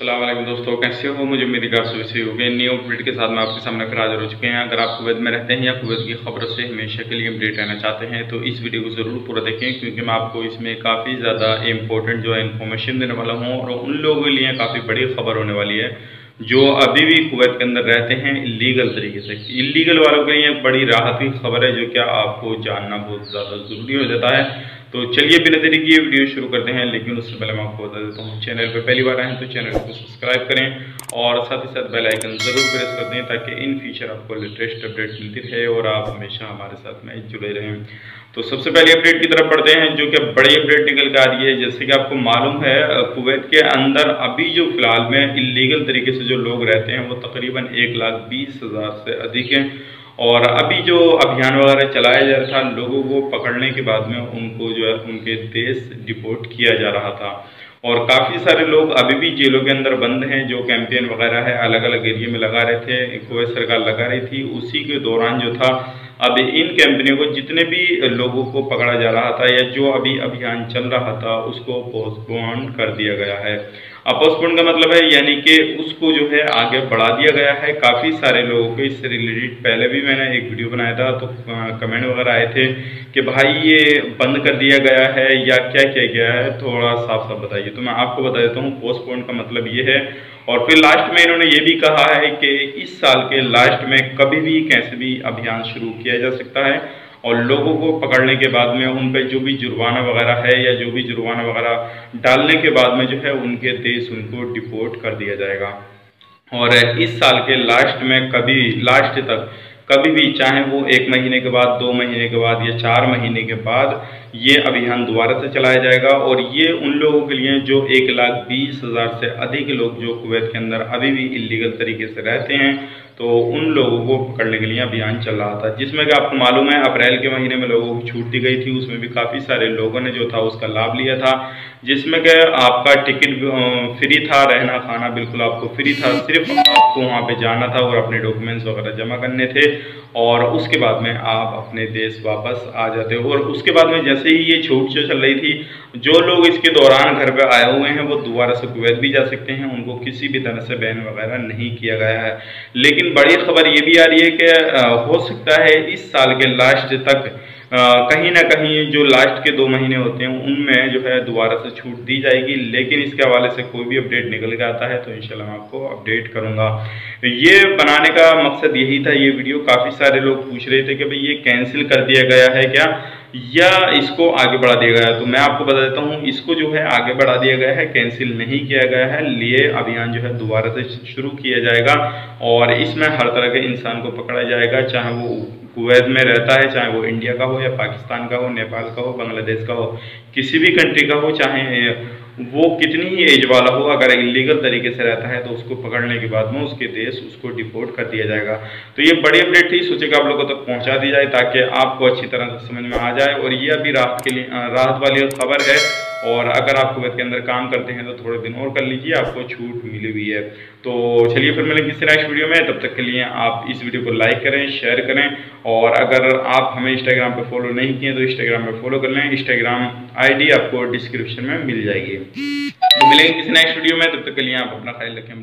अस्सलाम वालेकुम दोस्तों, कैसे हो? मुझे मेरी गाज़ से हो गए न्यू अपडेट के साथ मैं आपके सामने फिर हाजिर हो चुके हैं। अगर आप कुवैत में रहते हैं या कुवैत की खबरों से हमेशा के लिए अपडेट रहना चाहते हैं तो इस वीडियो को ज़रूर पूरा देखें, क्योंकि मैं आपको इसमें काफ़ी ज़्यादा इंपॉर्टेंट जो है इन्फॉर्मेशन देने वाला हूँ और उन लोगों के लिए काफ़ी बड़ी खबर होने वाली है जो अभी भी कुवैत के अंदर रहते हैं इलीगल तरीके से। इलीगल वालों के लिए बड़ी राहत की खबर है जो क्या आपको जानना बहुत ज़्यादा ज़रूरी हो जाता है। तो चलिए बिना देरी किए वीडियो शुरू करते हैं, लेकिन उससे पहले मैं आपको बता देता हूँ, चैनल पे पहली बार आए हैं तो चैनल को सब्सक्राइब करें और साथ ही साथ बेल आइकन ज़रूर प्रेस कर दें ताकि इन फ्यूचर आपको लेटेस्ट अपडेट मिलती रहे और आप हमेशा हमारे साथ में जुड़े रहें। तो सबसे पहले अपडेट की तरफ बढ़ते हैं जो कि बड़ी अपडेट निकल के आ रही है। जैसे कि आपको मालूम है, कुवैत के अंदर अभी जो फिलहाल में इलीगल तरीके से जो लोग रहते हैं वो तकरीबन 1,20,000 से अधिक हैं। और अभी जो अभियान वगैरह चलाया जा रहा था, लोगों को पकड़ने के बाद में उनको जो है उनके देश डिपोर्ट किया जा रहा था और काफ़ी सारे लोग अभी भी जेलों के अंदर बंद हैं। जो कैंपेन वगैरह है अलग अलग एरिया में लगा रहे थे, कुवैत सरकार लगा रही थी, उसी के दौरान जो था अब इन कंपनियों को जितने भी लोगों को पकड़ा जा रहा था या जो अभी अभियान चल रहा था उसको पोस्टपोन कर दिया गया है। अब पोस्टपोन का मतलब है यानी कि उसको जो है आगे बढ़ा दिया गया है। काफ़ी सारे लोगों को इससे रिलेटेड पहले भी मैंने एक वीडियो बनाया था तो कमेंट वगैरह आए थे कि भाई ये बंद कर दिया गया है या क्या किया गया है, थोड़ा साफ साफ बताइए। तो मैं आपको बता देता हूँ पोस्टपोन का मतलब ये है। और फिर लास्ट में इन्होंने ये भी कहा है कि इस साल के लास्ट में कभी भी कैसे भी अभियान शुरू किया जा सकता है और लोगों को पकड़ने के बाद में उन पर जो भी जुर्माना वगैरह है या जो भी जुर्माना वगैरह डालने के बाद में जो है उनके देश उनको डिपोर्ट कर दिया जाएगा। और इस साल के लास्ट में कभी लास्ट तक कभी भी, चाहे वो 1 महीने के बाद, 2 महीने के बाद या 4 महीने के बाद, ये अभियान दोबारा से चलाया जाएगा। और ये उन लोगों के लिए जो 1,20,000 से अधिक लोग जो कुवैत के अंदर अभी भी इलीगल तरीके से रहते हैं, तो उन लोगों को पकड़ने के लिए अभियान चल रहा था। जिसमें कि आपको मालूम है अप्रैल के महीने में लोगों को छूट दी गई थी, उसमें भी काफ़ी सारे लोगों ने जो था उसका लाभ लिया था। जिसमें कि आपका टिकट फ्री था, रहना खाना बिल्कुल आपको फ्री था, सिर्फ आपको वहाँ पे जाना था और अपने डॉक्यूमेंट्स वगैरह जमा करने थे और उसके बाद में आप अपने देश वापस आ जाते हो। और उसके बाद में जैसे ही ये छूट जो चल रही थी, जो लोग इसके दौरान घर पे आए हुए हैं वो दोबारा से कुवैत भी जा सकते हैं, उनको किसी भी तरह से बैन वगैरह नहीं किया गया है। लेकिन बड़ी खबर ये भी आ रही है कि हो सकता है इस साल के लास्ट तक कहीं ना कहीं जो लास्ट के 2 महीने होते हैं उनमें जो है दोबारा से छूट दी जाएगी। लेकिन इसके हवाले से कोई भी अपडेट निकल के आता है तो इंशाल्लाह मैं आपको अपडेट करूंगा। ये बनाने का मकसद यही था। ये वीडियो काफ़ी सारे लोग पूछ रहे थे कि भाई ये कैंसिल कर दिया गया है क्या या इसको आगे बढ़ा दिया गया है। तो मैं आपको बता देता हूँ, इसको जो है आगे बढ़ा दिया गया है, कैंसिल नहीं किया गया है। लिए अभियान जो है दोबारा से शुरू किया जाएगा और इसमें हर तरह के इंसान को पकड़ा जाएगा, चाहे वो कुवैत में रहता है, चाहे वो इंडिया का हो या पाकिस्तान का हो, नेपाल का हो, बांग्लादेश का हो, किसी भी कंट्री का हो, चाहे वो कितनी ही एज वाला हो, अगर इलीगल तरीके से रहता है तो उसको पकड़ने के बाद में उसके देश उसको डिपोर्ट कर दिया जाएगा। तो ये बड़ी अपडेट थी, सोचे कि आप लोगों तक पहुंचा दी जाए ताकि आपको अच्छी तरह से समझ में आ जाए। और ये अभी राहत के लिए राहत वाली खबर है। और अगर आप कुवैत के अंदर काम करते हैं तो थोड़े दिन और कर लीजिए, आपको छूट मिली हुई है। तो चलिए फिर मिलेंगे किसी नेक्स्ट वीडियो में, तब तक के लिए आप इस वीडियो को लाइक करें, शेयर करें और अगर आप हमें इंस्टाग्राम पे फॉलो नहीं किए तो इंस्टाग्राम पे फॉलो कर लें। इंस्टाग्राम आईडी आपको डिस्क्रिप्शन में मिल जाएगी। तो मिलेंगे किसी नेक्स्ट वीडियो में, तब तक के लिए आप अपना ख्याल रखें।